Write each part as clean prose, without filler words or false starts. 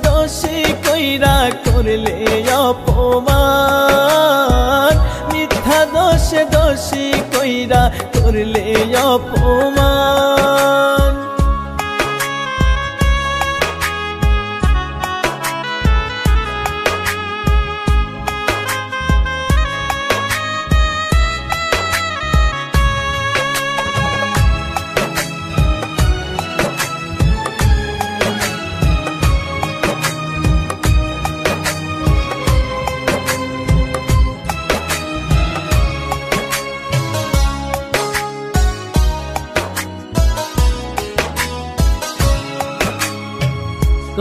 দোষী কইরা করলে অপমান, মিথ্যা দোষে দোষী কইরা করলে অপমান।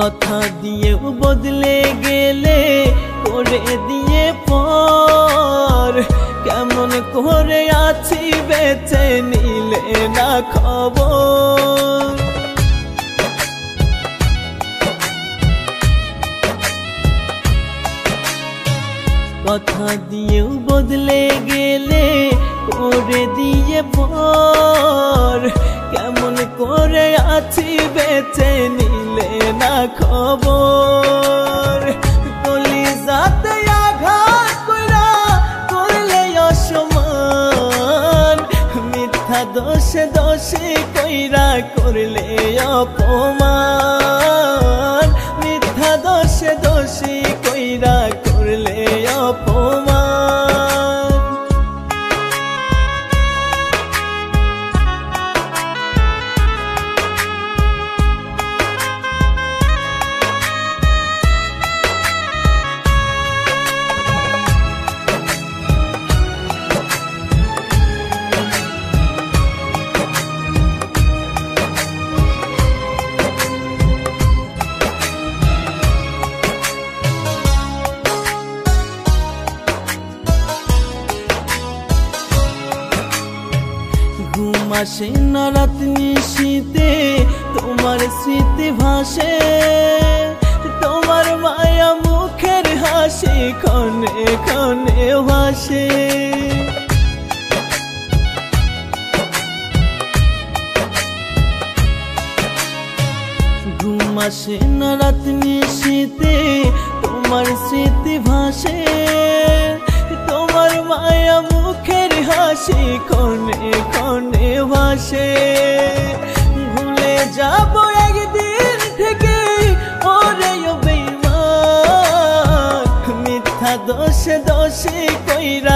কথা দিয়েও বদলে গেলে করে দিয়ে পর, কেমন করে আছি বেঁচে নিলে না খবর। কথা দিয়েও বদলে গেলে করে দিয়ে পর, কেমন করে আছি বেঁচে নিলে না খবর। কলিজাতে আঘাত কইরা করলে অসম্মান, মিথ্যা দোষে দোষী কইরা করলে অপমান, মিথ্যা দোষে দোষী কইরা করলে অপমান। ঘুম আসে না রাত নিশীতে তোমার স্মৃতি ভাসে, তোমার মায়া মুখের হাসি ক্ষণে ক্ষণে ভাসে। ঘুম আসে না রাত নিশীতে তোমার স্মৃতি ভাসে, তোমার মায়া মুখের হাসি ক্ষণে ক্ষণে ভাসে। ভুলে যাব একদিন থেকে ওরে বেঈমান, মিথ্যা দোষে দোষী কইরা